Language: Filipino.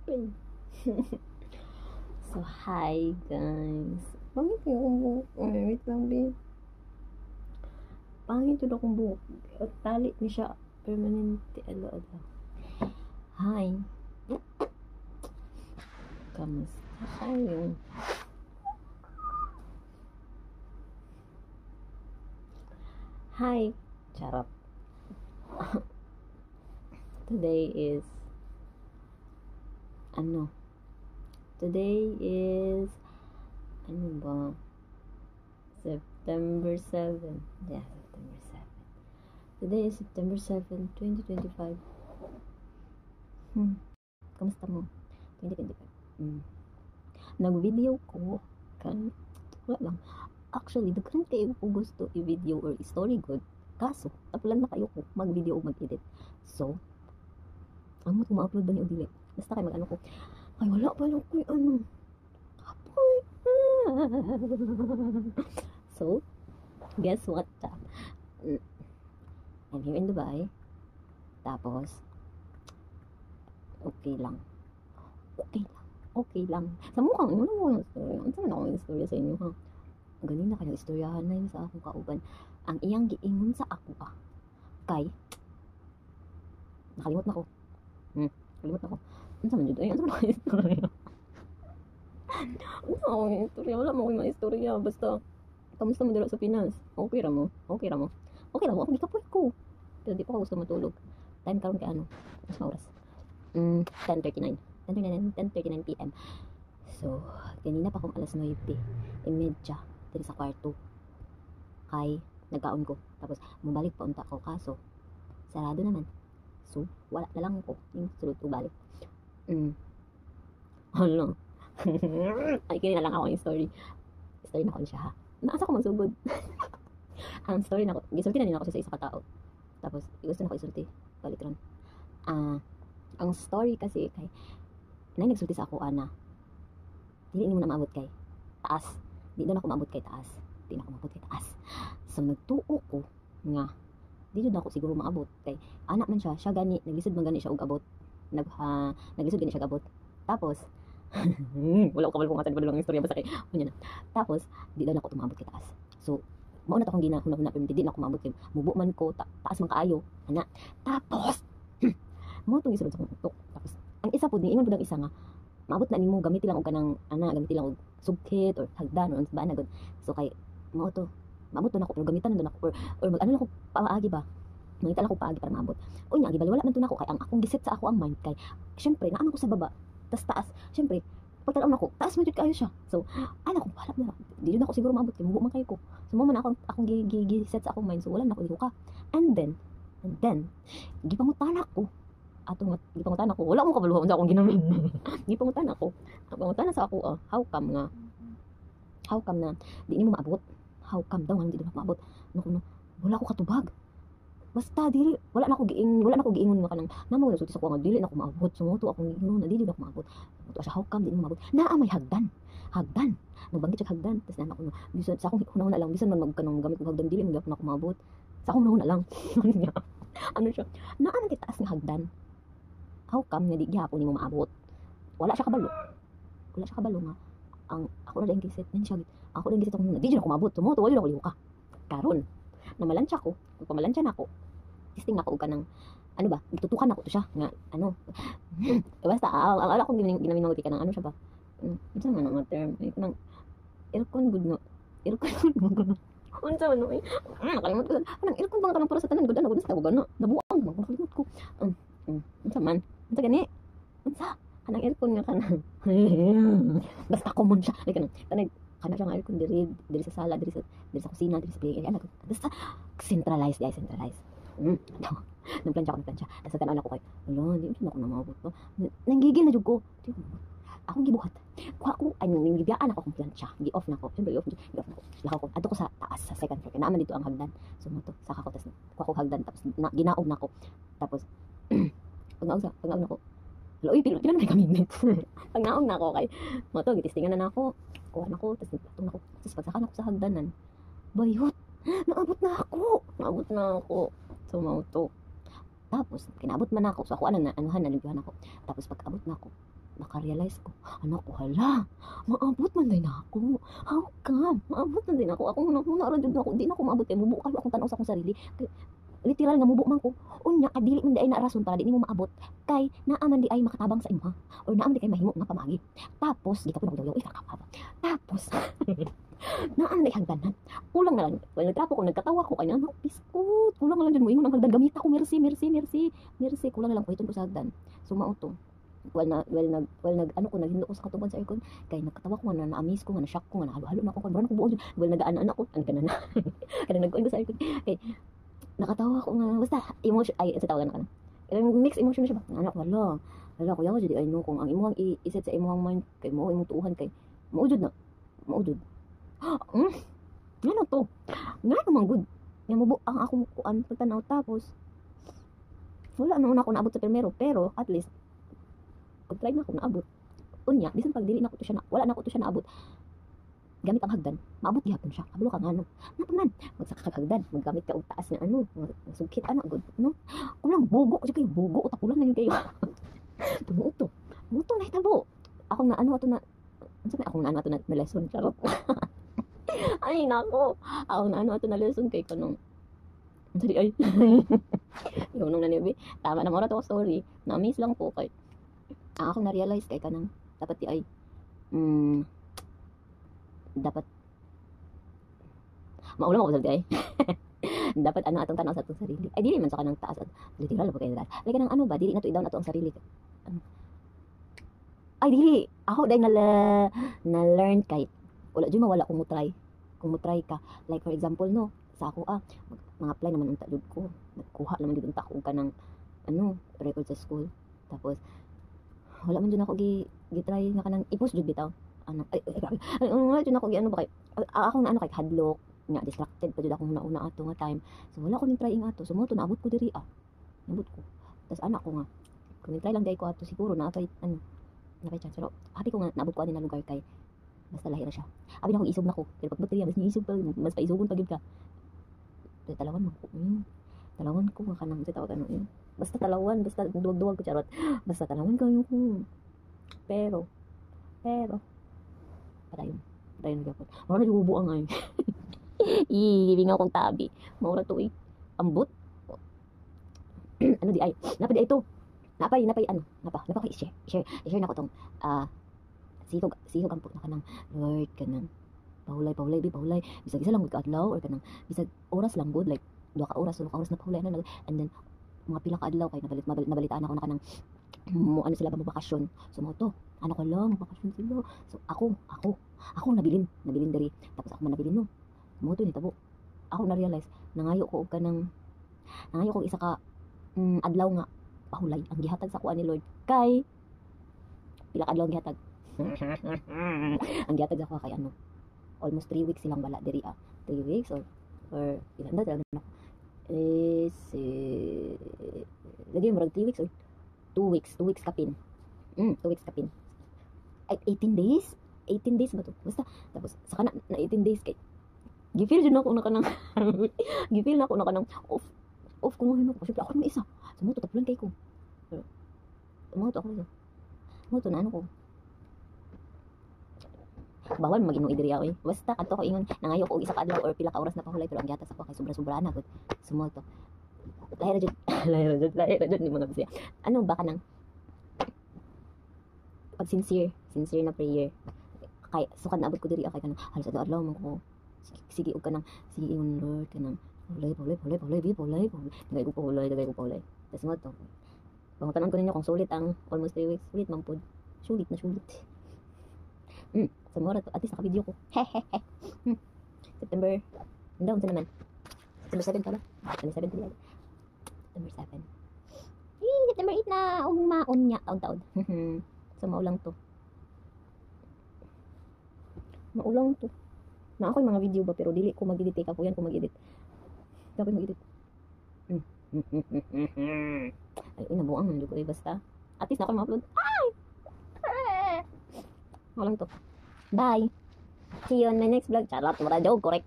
open. So, hi guys. Pangit yung buhok. Wait lang, babe. Pangit yun akong buhok. Tali ni siya. Permanente. Alo. Hi. Kamusta kayo? Hi. Charot. Today is ano ba? September 7. Yeah, September 7. Today is September 7, 2025. Kamusta mo? 2025. Nag-video ko wala lang. Actually, daghan kayo ko gusto i-video or i-story good. Kaso, tapulan na kayo ko mag-video o mag-edit. So, ang mo ma-upload ba niyo o dili? Basta kayo mag-ano ko. Ay, wala pa lang ko Apoy. So, guess what? I'm here in Dubai. Tapos, okay lang. Sa mukhang, ano mo yung story? Ano naman ako yung story sa inyo, ha? Ganin na kayong istoryahan na yun sa akong kauban. Ang iyang giingon sa ako, kay, nakalimot na ko. Ano naman yun? Ano naman ako yung istorya? Wala mo ko yung istorya. Basta, kamusta mo dito sa Pinas? Okay ra mo. Ako gikapoy ko. Pero di pa ako gusto matulog. Time karon kay ano? Mas oras. 10:39 PM. So, kanina pa akong alas 9:30 dito sa kwarto. Kay, nagkaon ko. Tapos, mabalik pa unta ko. Kaso, sarado naman. So, wala na lang ko. Yung sulod ko balik. Hala. Ay, kini na lang ako yung story. Story na ko siya, ha? Naasa ko magsugod. Ang story na ko, gisulti na din ako sa isa ka tao. Tapos, gusto na ko isulti. Balik ron. Ang story kasi kay, nagsulti sa ako, ana. Dili mo na maabot kay taas. Di na ako maabot kay taas. So, nagtuo ko nga, di na ako siguro maabot. Kay, anak man siya gani, naglisod man gani siya og abot. Naglisod gani siya abot. Tapos, wala ko kabalo kung matan lang istorya basta kay kunya na. Tapos di daw ako tumabot kay taas. So mao na akong ginahuna pero di na ako maabot kay mubo man ko taas man kaayo ana. Tapos mo tong gisulod sa akong utok. Tapos ang isa pud ni ingon pud ang isa nga maabot na nimo gamit lang og kanang gamit lang og sugkit or hagdan or ba na gud. So kay mao to maabot na ako pero gamitan na ako or mag ano lang ako paagi ba. Mangita lang ako paagi para maabot. Unya gibaliwala man to nako kay ang akong giset sa ako ang mind kay syempre naa ko sa baba. Tas taas, syempre, pagtanaw na ko, taas mo kayo siya. So, ala ko, balap na. Di na ako siguro maabot, kaya mabuo man kayo ko. So, mo man akong set sa akong mind. So, wala na ako, ka. And then, gipangutan ako. Gipangutan ako. Wala akong kabaluhan sa akong ginamit. Gipangutan ako. Gipangutan sa ako, how come na, di mo maabot. How come daw, hindi na maabot. Wala ako katubag. Basta dili wala na ako giingon nga kanang namo nagsulti sa ko nga dili na ako maabot sumoto ako giingon na dili na ako maabot to siya how come dili mo maabot naa may hagdan nagbanggit siya hagdan tas na ako bisan sa akong hunahuna lang bisan man magkanong gamit ko hagdan dili man gyapon ako maabot sa akong hunahuna lang ano siya naa man kay taas nga hagdan how come nga di gyapon nimo maabot wala siya kabalo nga ang ako na lang giset nan siya ako lang giset ako di na ako maabot sumoto wala ako liuka karon namalansya ko pamalansya na ako testing ako og kanang ano ba tutukan ako to siya nga ano basta ang ala kong ginaminawti ka ng ano siya ba unsa man ang term kanang aircon good no unsa man no nakalimot ko kanang aircon bang kanang para sa tanan good ano sa gana nabuang bang nakalimot ko unsa gani unsa kanang aircon nga kanang basta common siya like kanang kana siya nga aircon diri sa sala diri sa kusina diri sa play area basta centralized nagplansya tapos tanaw ko kay wala di ko na maabot pa nanggigil na jud ko akong gibuhat ko nibiyaan ako akong plansya gi-off na ko siyempre gi-off na ko lakaw ko adto ko sa taas sa second floor kaya naman dito ang hagdan sumoto saka ko tapos ko hagdan tapos ginaog na ko tapos pag-naog na ko Loy, pila na may minutes. Pag naong na ako kay moto gitistingan na nako. Kuha na ko tapos nagpatong na ko. Tapos pagsaka na ko sa hagdanan. Bayot. Naabot na ako. So moto. Tapos kinaabot man ako. So ako anuhan na nagbihan ako. Tapos pag abot na ako, naka-realize ko, anak ko, hala, maabot man din ako. How come? Maabot man din ako. Ako muna ra jud ako, di na ako maabot kay mubo kayo akong tan-aw sa akong sarili. Kay, literal nga mubo man ko. Unya kadili man di ay na rason para di nimo maabot. Kay naa man di ay makatabang sa imuha or naa man di kay mahimo nga pamagi. Tapos di ka pud magdaw kakapa. Tapos naan na hagdanan. Kulang na lang. Well, nagtrapo ko, nagkatawa ko kanya, anak, biskut. Kulang na lang dyan mo, ingon ang hagdan. Gamit ako, merci. Kulang na lang ko, iton ko sa hagdan. Sumao to. Ano ko, naghindo ko sa katuban sa aircon. Kaya nagkatawa ko nga, na-amaze ko nga, na-shock ko nga, nahalo-halo na ako. Kaya ko buo dyan. Well, nag-aana ko, ang ganana. Kaya nagkuhan ko sa aircon. Kaya nakatawa ko nga, basta, emotion, ay, sa tawagan ka na. Kaya mixed emotion na siya ba? Anak, wala, kuya ko, jadi, ay no, kung ang imuhang iset sa imuhang mind, kay mo, imong tuuhan, kay, maudod. Ano to? Nga naman good. Nga mubo ang akong kuan pagtanaw tapos wala na ako naabot sa primero pero at least pag-try na ako naabot. Unya, bisan pag dili na ko to siya na wala na ko to siya naabot. Gamit ang hagdan, maabot gyapon siya. Kabalo ka nga no. Napaman, magsaka ka hagdan, maggamit ka og taas na ano, sugkit ana good, no? Kulang bugo, kasi kayo bugo utak kulang na yun kayo. Tumuot to. Muto na hitabo. Ako na ano ato na akong ano ato na lesson charot. Ay nako, ako na ano ato na lesson kay kanong sorry ay yung nung nanibi tama na mo ra to sorry na-miss lang po kay ako na realize kay kanang dapat di ay dapat maulam ako sa ay dapat ano atong tanaw sa atong sarili ay dili man sa kanang taas at literal ba kay dad like kanang ano ba dili na to i-down ato ang sarili ay dili ako dai na learn kay wala jud mawala kung mo-try ka like for example no sa ako mga apply naman unta jud ko nagkuha naman jud unta ko kanang ano record sa school tapos wala man jud ako gi-try nga kanang i-post jud bitaw ano ay grabe wala jud ako gi ano ba kay ako na ano kay hadlok nga distracted pa jud ako una ato nga time so wala ko ning try ato so mo to naabot ko diri naabot ko tas anak ko nga kung try lang day ko ato siguro na kay ano na kay chance pero happy ko nga naabot ko ani na lugar kay basta lahi na siya. Abi na akong isog na ko. Pero pag baterya, mas niisog pa, mas paisugon pa gid ka. Talawan mo ko. Talawan ko, nga kanang sa tawag ano yun. Basta talawan, basta duwag-duwag ko charot. Basta talawan kayo ko. Pero, padayon gyapon. Mura na jubo ang ay. Ibing akong tabi. Mura to eh. Ambot. Ano di ay? Napa di ay to. Napay ano? Napa kay share na ko tong sihog ang na kanang Lord kanang pahulay bisag isa lang gud kaadlaw or kanang bisag oras lang gud like 2 ka oras na pahulay na and then mga pila ka adlaw kay nabalitaan ako na kanang mo ano sila ba bakasyon so mo to ano ko lang bakasyon sila so ako nabilin diri tapos ako man nabilin no mo to ni tabo ako na realize nangayo ko isa ka adlaw nga pahulay ang gihatag sa kuan ni Lord kay pila ka adlaw gihatag ang gihatag ako kay ano almost 3 weeks silang bala diri 3 weeks or ilan na talaga ako is lagi mo 3 weeks or 2 weeks kapin 2 weeks kapin ay 18 days ba to basta tapos saka na 18 days kay gifeel jud ako na kanang gifeel na ako na kanang off ko mo kasi ako na isa sumuto taplan kay ko sumuto ako sumuto na ano ko bawal mag-inom idiri oy basta kadto ko ingon nangayo ko isa ka adlaw or pila ka oras na pahulay pero ang giatas ako kay sobra na gud sumolto lahir jud ni mga bisya ano ba kanang pag sincere na prayer kay sukad naabot ko diri kay kanang halos adlaw man ko sige og kanang sige ingon Lord kanang pulay dagay ko pulay tas mo to pangutanan ko ninyo kung sulit ang almost 3 weeks sulit man pud sulit sa mora to at least naka-video ko September undaon sa naman September 7 pala September 7 September 7 September 8 na maon niya taon so maulang to na ako yung mga video ba pero dili ko mag-edit ako yan ko mag-edit dapat mag-edit ay nabuang nandun ko basta at least na ako ma-upload walang to bye see you on my next vlog charot mura joke correct